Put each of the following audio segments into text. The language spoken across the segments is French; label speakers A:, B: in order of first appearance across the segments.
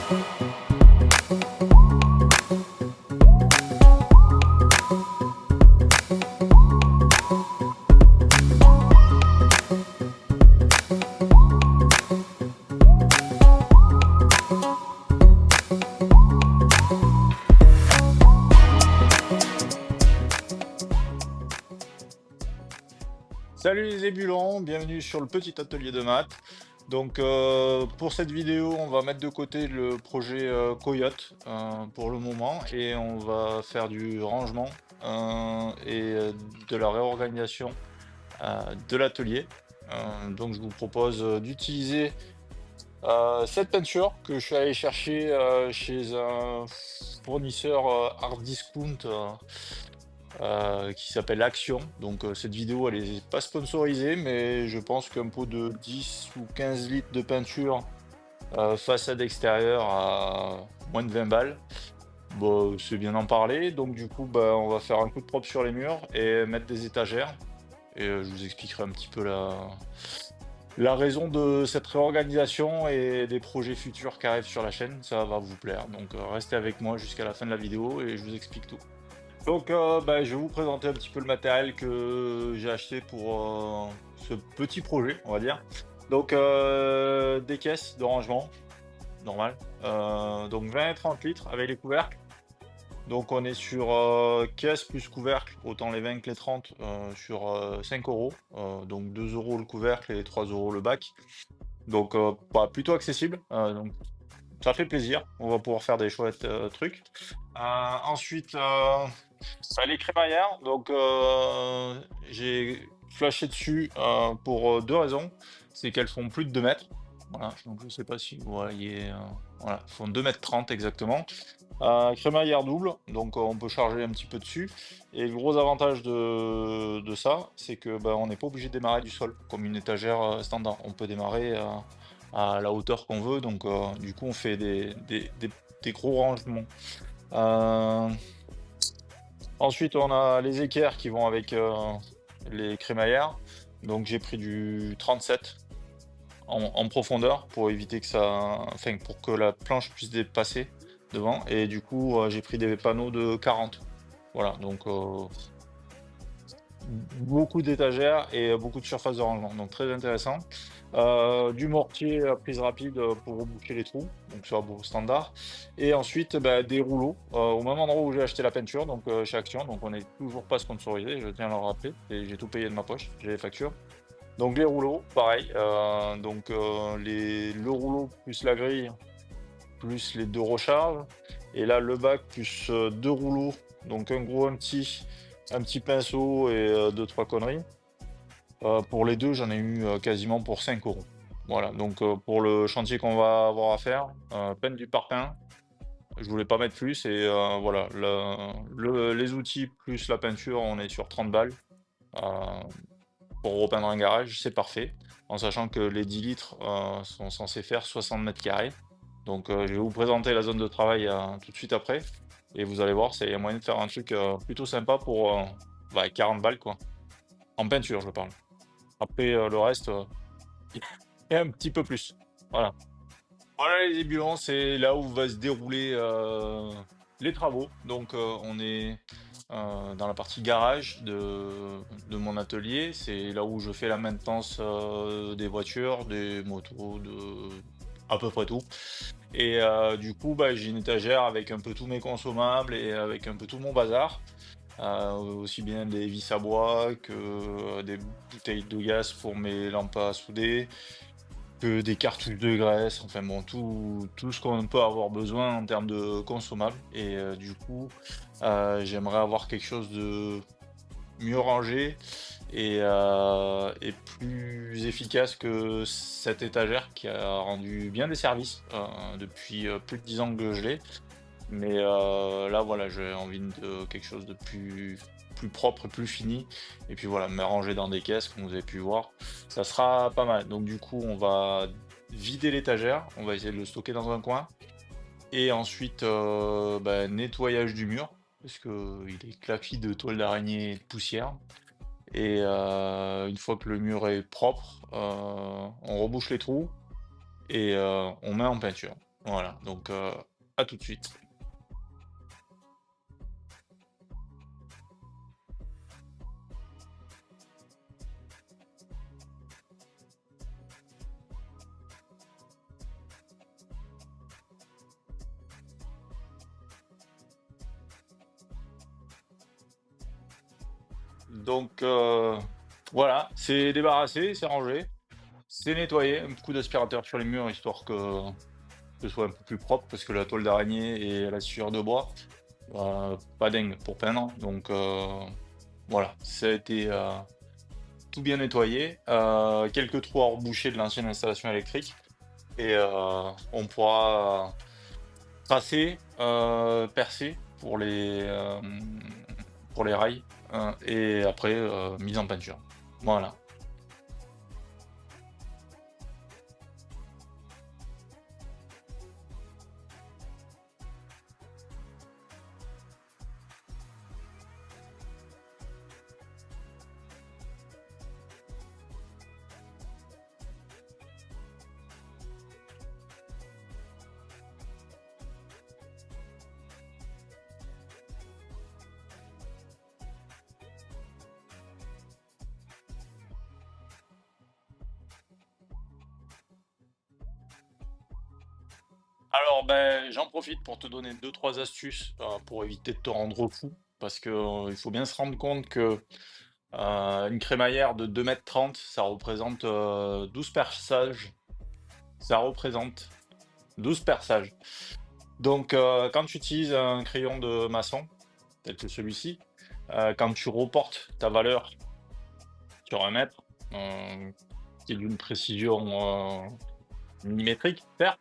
A: Salut les ébulons, bienvenue sur le petit atelier de maths. Donc pour cette vidéo, on va mettre de côté le projet Coyote pour le moment et on va faire du rangement de la réorganisation de l'atelier. Donc je vous propose d'utiliser cette peinture que je suis allé chercher chez un fournisseur hard discount qui s'appelle Action. Donc cette vidéo elle est pas sponsorisée, mais je pense qu'un pot de 10 ou 15 litres de peinture façade extérieure à moins de 20 balles, bon, c'est bien d'en parler. Donc du coup bah, on va faire un coup de propre sur les murs et mettre des étagères. Et je vous expliquerai un petit peu la raison de cette réorganisation et des projets futurs qui arrivent sur la chaîne. Ça va vous plaire. Donc restez avec moi jusqu'à la fin de la vidéo et je vous explique tout. Donc, bah, je vais vous présenter un petit peu le matériel que j'ai acheté pour ce petit projet, on va dire. Donc, des caisses de rangement, normal. Donc 20 et 30 litres avec les couvercles. Donc, on est sur caisse plus couvercle, autant les 20 que les 30, sur 5 euros. Donc 2 euros le couvercle et 3 euros le bac. Donc, bah, plutôt accessible. Donc, ça fait plaisir. On va pouvoir faire des chouettes trucs. Ensuite, les crémaillères. Donc, j'ai flashé dessus pour deux raisons. C'est qu'elles font plus de 2 mètres. Voilà. Donc, je sais pas si vous voyez. Voilà, elles font 2,30 m exactement. Crémaillère double. Donc, on peut charger un petit peu dessus. Et le gros avantage de ça, c'est que bah, on n'est pas obligé de démarrer du sol comme une étagère standard. On peut démarrer à la hauteur qu'on veut. Donc, du coup, on fait des gros rangements. Ensuite, on a les équerres qui vont avec les crémaillères. Donc, j'ai pris du 37 en profondeur pour éviter que enfin, pour que la planche puisse dépasser devant. Et du coup, j'ai pris des panneaux de 40. Voilà, donc beaucoup d'étagères et beaucoup de surface de rangement, donc très intéressant. Du mortier à prise rapide pour reboucher les trous, donc ça beau standard. Et ensuite bah, des rouleaux au même endroit où j'ai acheté la peinture, donc chez Action. Donc on n'est toujours pas sponsorisé, je tiens à le rappeler, et j'ai tout payé de ma poche, j'ai les factures. Donc les rouleaux, pareil, donc le rouleau plus la grille, plus les deux recharges. Et là le bac plus deux rouleaux, donc un gros, un petit pinceau et deux, trois conneries. Pour les deux, j'en ai eu quasiment pour 5 euros. Voilà, donc pour le chantier qu'on va avoir à faire, peine du parpaing. Je voulais pas mettre plus et voilà, les outils plus la peinture, on est sur 30 balles. euh, pour repeindre un garage, c'est parfait. En sachant que les 10 litres sont censés faire 60 mètres carrés. Donc je vais vous présenter la zone de travail tout de suite après. Et vous allez voir, il y a moyen de faire un truc plutôt sympa pour 40 balles quoi. En peinture, je parle. Après, le reste, et un petit peu plus. Voilà. Voilà les ébullitions, c'est là où va se dérouler les travaux. Donc, on est dans la partie garage de mon atelier. C'est là où je fais la maintenance des voitures, des motos, de à peu près tout. Et du coup, bah, j'ai une étagère avec un peu tous mes consommables et avec un peu tout mon bazar. Aussi bien des vis à bois que des bouteilles de gaz pour mes lampes à souder, que des cartouches de graisse, enfin bon, tout ce qu'on peut avoir besoin en termes de consommables. Et du coup, j'aimerais avoir quelque chose de mieux rangé et plus efficace que cette étagère qui a rendu bien des services depuis plus de 10 ans que je l'ai. Mais là, voilà, j'ai envie de quelque chose de plus propre et plus fini. Et puis voilà, m'arranger dans des caisses, comme vous avez pu voir. Ça sera pas mal. Donc du coup, on va vider l'étagère. On va essayer de le stocker dans un coin. Et ensuite, bah, nettoyage du mur. Parce que il est claqué de toile d'araignée et de poussière. Et une fois que le mur est propre, on rebouche les trous et on met en peinture. Voilà, donc à tout de suite. Donc voilà, c'est débarrassé, c'est rangé, c'est nettoyé, un coup d'aspirateur sur les murs histoire que ce soit un peu plus propre parce que la toile d'araignée et la sciure de bois, pas dingue pour peindre. Donc voilà, ça a été tout bien nettoyé. Quelques trous à reboucher de l'ancienne installation électrique et on pourra tracer, percer pour les rails et après mise en peinture. Voilà. Alors, ben, j'en profite pour te donner deux trois astuces pour éviter de te rendre fou. Parce que il faut bien se rendre compte que une crémaillère de 2,30 m, ça représente 12 perçages. Ça représente 12 perçages. Donc, quand tu utilises un crayon de maçon, tel que celui-ci, quand tu reportes ta valeur sur un mètre, qui est d'une précision millimétrique, certes,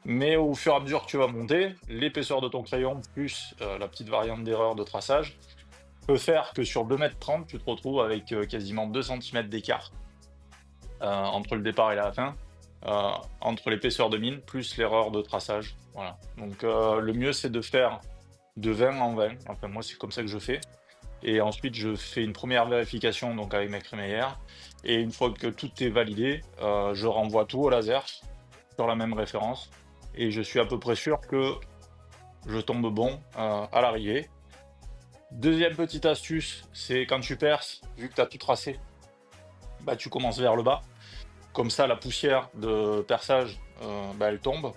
A: mais au fur et à mesure que tu vas monter, l'épaisseur de ton crayon plus la petite variante d'erreur de traçage peut faire que sur 2,30 m, tu te retrouves avec quasiment 2 cm d'écart entre le départ et la fin, entre l'épaisseur de mine plus l'erreur de traçage. Voilà. Donc le mieux c'est de faire de 20 en 20. Enfin moi c'est comme ça que je fais. Et ensuite je fais une première vérification donc avec ma crémaillère. Et une fois que tout est validé, je renvoie tout au laser sur la même référence. Et je suis à peu près sûr que je tombe bon à l'arrivée. Deuxième petite astuce, c'est quand tu perces, vu que tu as tout tracé, bah, tu commences vers le bas. Comme ça, la poussière de perçage, bah, elle tombe.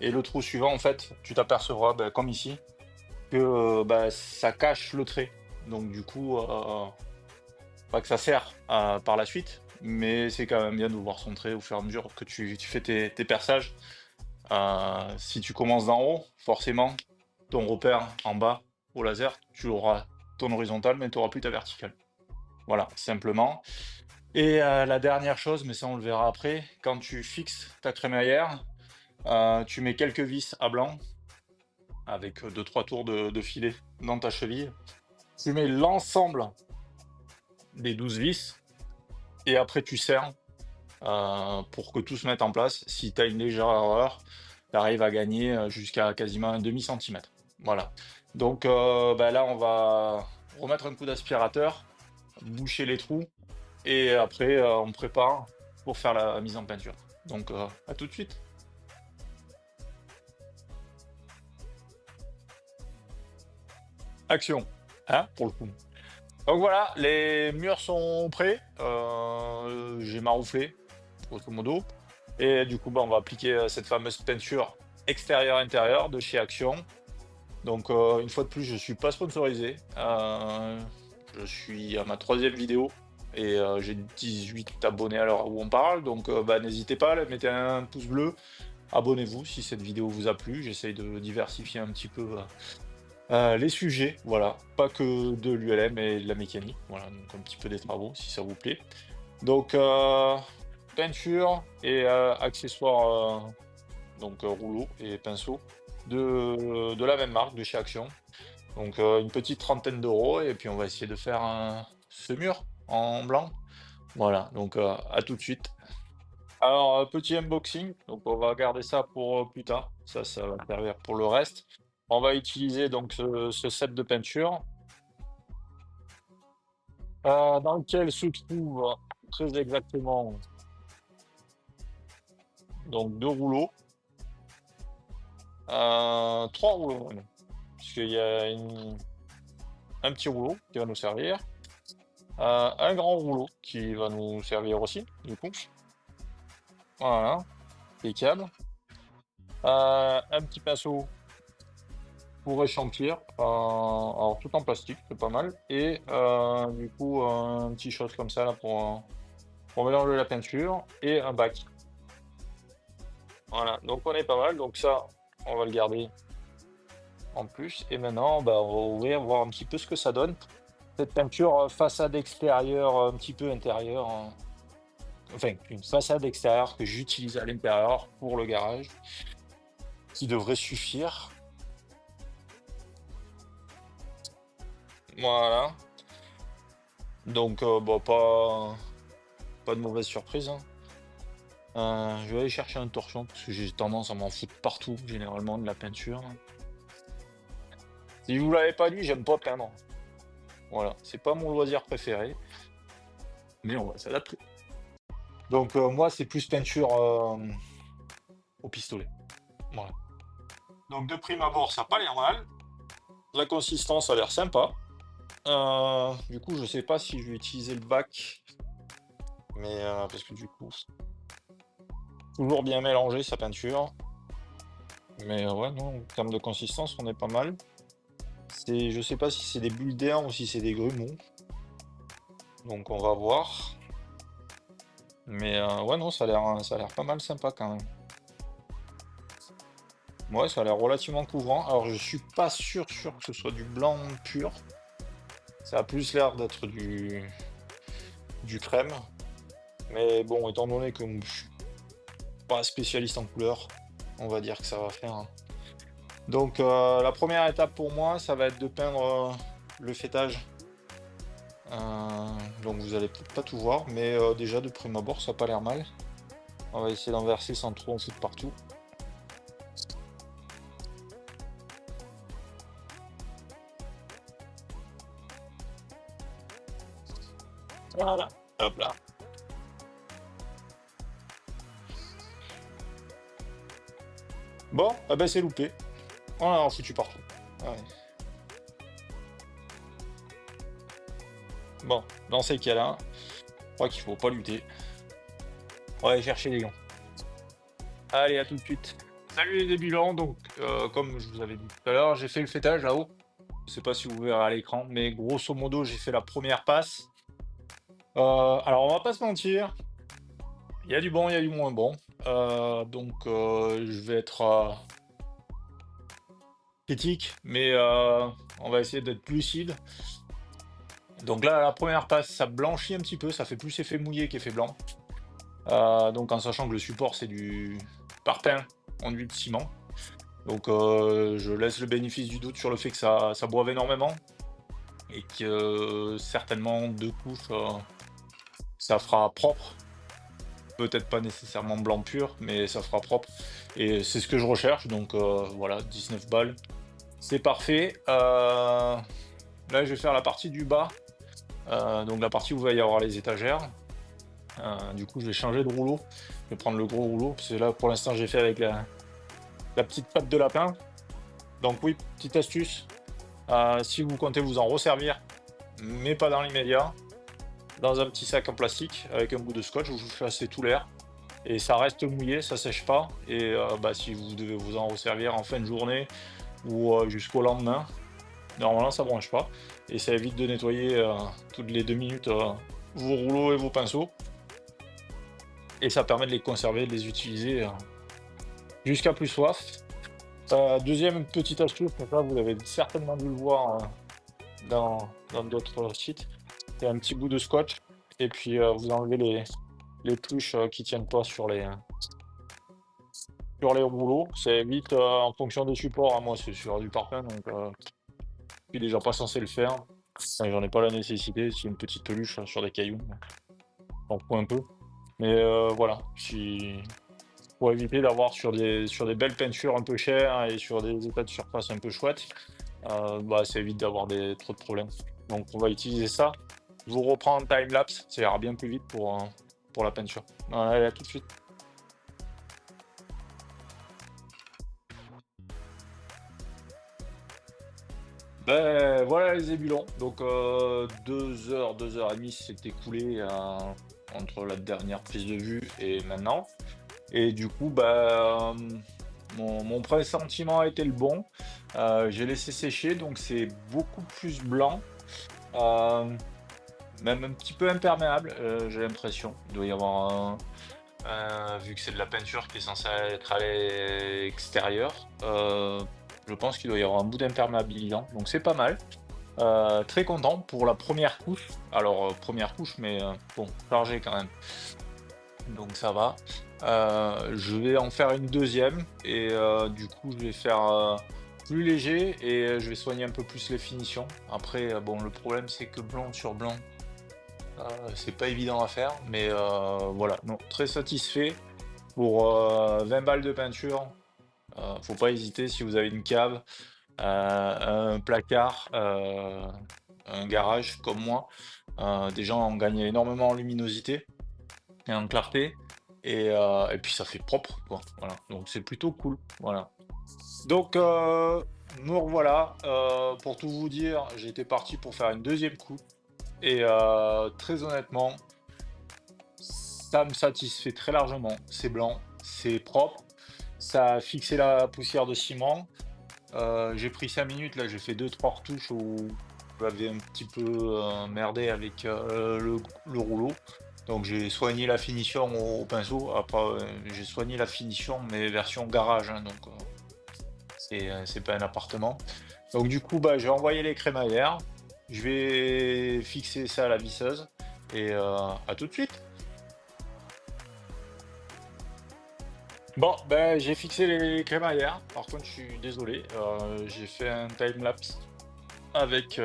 A: Et le trou suivant, en fait, tu t'apercevras, bah, comme ici, que bah, ça cache le trait. Donc du coup, pas que ça sert par la suite, mais c'est quand même bien de voir son trait au fur et à mesure que tu fais tes perçages. Si tu commences d'en haut, forcément, ton repère en bas au laser, tu auras ton horizontal, mais tu n'auras plus ta verticale. Voilà, simplement. Et la dernière chose, mais ça on le verra après, quand tu fixes ta crémaillère, tu mets quelques vis à blanc avec 2-3 tours de filet dans ta cheville. Tu mets l'ensemble des 12 vis et après tu serres pour que tout se mette en place. Si tu as une légère erreur, tu arrives à gagner jusqu'à quasiment un demi-centimètre. Voilà. Donc bah là, on va remettre un coup d'aspirateur, boucher les trous et après, on prépare pour faire la mise en peinture. Donc à tout de suite. Action, hein, pour le coup. Donc voilà, les murs sont prêts. J'ai marouflé, grosso modo. Et du coup, bah, on va appliquer cette fameuse peinture extérieure-intérieure de chez Action. Donc, une fois de plus, je suis pas sponsorisé. Je suis à ma troisième vidéo et j'ai 18 abonnés à l'heure où on parle. Donc, bah, n'hésitez pas, mettez un pouce bleu. Abonnez-vous si cette vidéo vous a plu. J'essaye de diversifier un petit peu les sujets. Voilà, pas que de l'ULM et de la mécanique. Voilà, donc un petit peu des travaux si ça vous plaît. Donc, peinture et accessoires, donc rouleau et pinceau de la même marque, de chez Action. Donc une petite trentaine d'euros et puis on va essayer de faire ce mur en blanc. Voilà, donc à tout de suite. Alors petit unboxing, donc on va garder ça pour plus tard. Ça va servir pour le reste. On va utiliser donc ce set de peinture dans lequel se trouve très exactement donc deux rouleaux. 3 rouleaux, même. Parce qu'il y a un petit rouleau qui va nous servir, un grand rouleau qui va nous servir aussi, du coup. Voilà, impeccable. Un petit pinceau pour échampir, alors tout en plastique, c'est pas mal. Et du coup, un petit shot comme ça là pour mélanger la peinture et un bac. Voilà, donc on est pas mal. Donc ça, on va le garder en plus. Et maintenant, bah, on va ouvrir, voir un petit peu ce que ça donne. Cette peinture façade extérieure, un petit peu intérieure, hein. Enfin, une façade extérieure que j'utilise à l'intérieur pour le garage, qui devrait suffire. Voilà. Donc, bah, pas de mauvaise surprise, hein. Je vais aller chercher un torchon parce que j'ai tendance à m'en foutre partout, généralement, de la peinture. Si vous l'avez pas dit, j'aime pas peindre. Voilà, c'est pas mon loisir préféré, mais on va s'adapter. Donc, moi, c'est plus peinture au pistolet. Voilà. Donc, de prime abord, ça n'a pas l'air mal. La consistance a l'air sympa. Du coup, je sais pas si je vais utiliser le bac, mais parce que du coup, toujours bien mélangé sa peinture. Mais ouais, non, en termes de consistance, on est pas mal. Je sais pas si c'est des bulles d'air ou si c'est des grumeaux. Donc on va voir. Mais ouais, non, ça a l'air pas mal sympa quand même. Ouais, ça a l'air relativement couvrant. Alors je suis pas sûr que ce soit du blanc pur. Ça a plus l'air d'être du crème. Mais bon, étant donné que je suis pas spécialiste en couleur, on va dire que ça va faire, hein. Donc la première étape pour moi, ça va être de peindre le fêtage. Donc vous allez peut-être pas tout voir, mais déjà de prime abord, ça a pas l'air mal. On va essayer d'en verser sans trop en foutre partout. Voilà, hop là. Bon, ah ben c'est loupé. On en a foutu partout. Ah ouais. Bon, dans ces cas-là, je crois qu'il faut pas lutter. On va aller chercher les gants. Allez, à tout de suite. Salut les débutants, donc comme je vous avais dit tout à l'heure, j'ai fait le fêtage là-haut. Je sais pas si vous verrez à l'écran, mais grosso modo, j'ai fait la première passe. Alors on va pas se mentir, il y a du bon, il y a du moins bon. Donc je vais être critique, mais on va essayer d'être lucide. Donc là, la première passe, ça blanchit un petit peu, ça fait plus effet mouillé qu'effet blanc. Donc en sachant que le support c'est du parpaing enduit de ciment. Donc je laisse le bénéfice du doute sur le fait que ça boive énormément et que certainement 2 couches ça fera propre. Peut-être pas nécessairement blanc pur, mais ça fera propre. Et c'est ce que je recherche, donc voilà, 19 balles. C'est parfait. Là je vais faire la partie du bas, donc la partie où il va y avoir les étagères. Du coup je vais changer de rouleau. Je vais prendre le gros rouleau, parce que là pour l'instant j'ai fait avec la petite patte de lapin. Donc oui, petite astuce, si vous comptez vous en resservir, mais pas dans l'immédiat, dans un petit sac en plastique avec un bout de scotch, vous chassez tout l'air et ça reste mouillé, ça sèche pas. Et bah, si vous devez vous en resservir en fin de journée ou jusqu'au lendemain, normalement ça branche pas et ça évite de nettoyer toutes les 2 minutes vos rouleaux et vos pinceaux. Et ça permet de les conserver, de les utiliser jusqu'à plus soif. Deuxième petite astuce, mais ça vous avez certainement dû le voir dans d'autres sites, c'est un petit bout de scotch et puis vous enlevez les touches qui tiennent pas sur les rouleaux. Ça évite en fonction des supports, hein, moi c'est sur du parpaing donc je suis déjà pas censé le faire. Enfin, j'en ai pas la nécessité, c'est une petite peluche sur des cailloux, j'en fous un peu. Mais voilà, pour éviter d'avoir sur des belles peintures un peu chères et sur des états de surface un peu chouettes, bah, ça évite d'avoir trop de problèmes. Donc on va utiliser ça. Je vous reprends en time-lapse, ça ira bien plus vite pour la peinture. Allez, à tout de suite. Ben voilà les ébulons. Donc 2 heures, 2 heures et demie s'est écoulé, entre la dernière prise de vue et maintenant. Et du coup, bah, mon pressentiment a été le bon. J'ai laissé sécher, donc c'est beaucoup plus blanc, hem, même un petit peu imperméable, j'ai l'impression. Il doit y avoir vu que c'est de la peinture qui est censée être à l'extérieur, je pense qu'il doit y avoir un bout d'imperméabilisant, donc c'est pas mal. Très content pour la première couche. Alors, 1re couche, mais bon, chargée quand même, donc ça va. Je vais en faire une deuxième et du coup, je vais faire, plus léger et je vais soigner un peu plus les finitions. Après, bon, le problème, c'est que blanc sur blanc, c'est pas évident à faire, mais voilà, non, très satisfait pour, 20 balles de peinture. Faut pas hésiter si vous avez une cave, un placard, un garage comme moi. Déjà, on gagne énormément en luminosité et en clarté et puis ça fait propre, quoi, voilà, donc c'est plutôt cool, voilà. Donc me revoilà, pour tout vous dire, j'étais parti pour faire une deuxième coupe et très honnêtement, ça me satisfait très largement. C'est blanc, c'est propre, ça a fixé la poussière de ciment. J'ai pris 5 minutes, là, j'ai fait deux trois retouches où j'avais un petit peu, merdé avec, le rouleau. Donc j'ai soigné la finition au pinceau. Après, j'ai soigné la finition, mais version garage, hein, donc c'est pas un appartement. Donc du coup, bah, j'ai envoyé les crémaillères. Je vais fixer ça à la visseuse et à tout de suite. Bon, ben, j'ai fixé les crémaillères. Par contre, je suis désolé, j'ai fait un time lapse avec,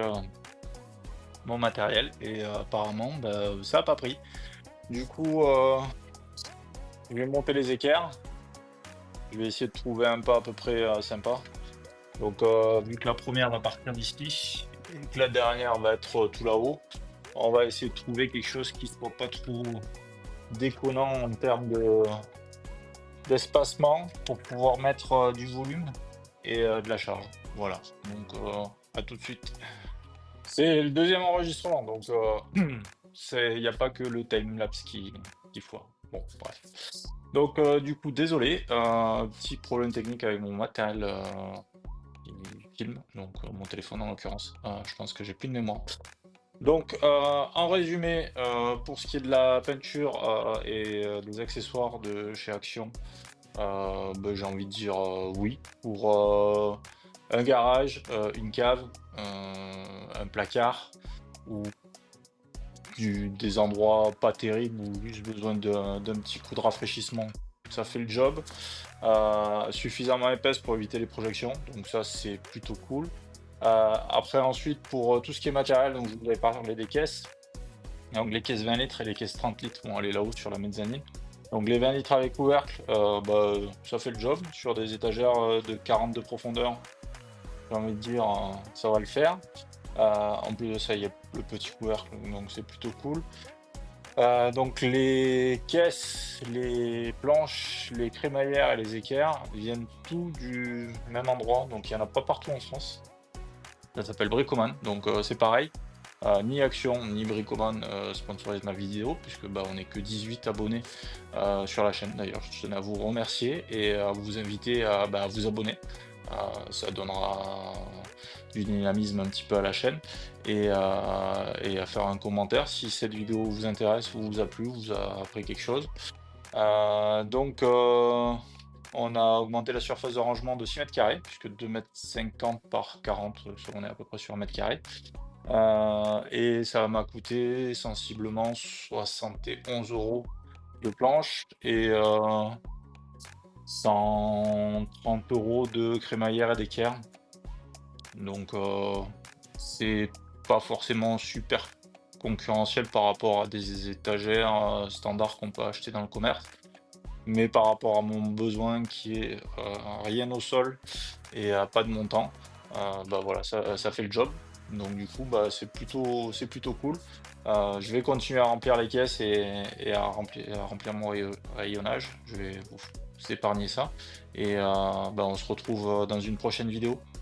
A: mon matériel et apparemment, bah, ça a pas pris. Du coup, je vais monter les équerres. Je vais essayer de trouver un pas à peu près, sympa. Donc, vu que la première va partir d'ici et que la dernière va être, tout là-haut, on va essayer de trouver quelque chose qui soit pas trop déconnant en termes d'espacement pour pouvoir mettre, du volume et de la charge. Voilà, donc à tout de suite. C'est le deuxième enregistrement, donc il y a pas que le time-lapse qui foire. Bon, bref. Donc du coup, désolé, petit problème technique avec mon matériel, qui filme, donc mon téléphone en l'occurrence. Je pense que j'ai plus de mémoire. Donc en résumé, pour ce qui est de la peinture, et des accessoires de chez Action, bah, j'ai envie de dire, oui pour, un garage, une cave, un placard ou des endroits pas terribles ou juste besoin d'un petit coup de rafraîchissement. Ça fait le job. Suffisamment épaisse pour éviter les projections, donc ça c'est plutôt cool. Après ensuite pour tout ce qui est matériel, donc je vous avais parlé des caisses. Donc les caisses 20 litres et les caisses 30 litres vont aller là-haut sur la mezzanine. Donc les 20 litres avec couvercle, bah, ça fait le job sur des étagères de 40 de profondeur. J'ai envie de dire, ça va le faire. En plus de ça, il y a le petit couvercle, donc c'est plutôt cool. Donc les caisses, les planches, les crémaillères et les équerres viennent tous du même endroit, donc il n'y en a pas partout en France. Ça s'appelle Bricoman, donc c'est pareil. Ni Action ni Bricoman sponsorisent ma vidéo, puisque bah, on n'est que 18 abonnés sur la chaîne. D'ailleurs, je tenais à vous remercier et à vous inviter à, bah, à vous abonner. Ça donnera du dynamisme un petit peu à la chaîne et à faire un commentaire si cette vidéo vous intéresse ou vous a plu, vous a appris quelque chose. Donc on a augmenté la surface de rangement de 6 mètres carrés, puisque 2,50 m par 40, on est à peu près sur 1 mètre carré. Et ça m'a coûté sensiblement 71 € de planche et 130 € de crémaillère et d'équerre. Donc c'est pas forcément super concurrentiel par rapport à des étagères standards qu'on peut acheter dans le commerce. Mais par rapport à mon besoin qui est rien au sol et pas de montant, bah voilà, ça fait le job. Donc du coup, bah, c'est plutôt cool. Je vais continuer à remplir les caisses et à remplir mon rayonnage. Je vais vous épargner ça. Et bah, on se retrouve dans une prochaine vidéo.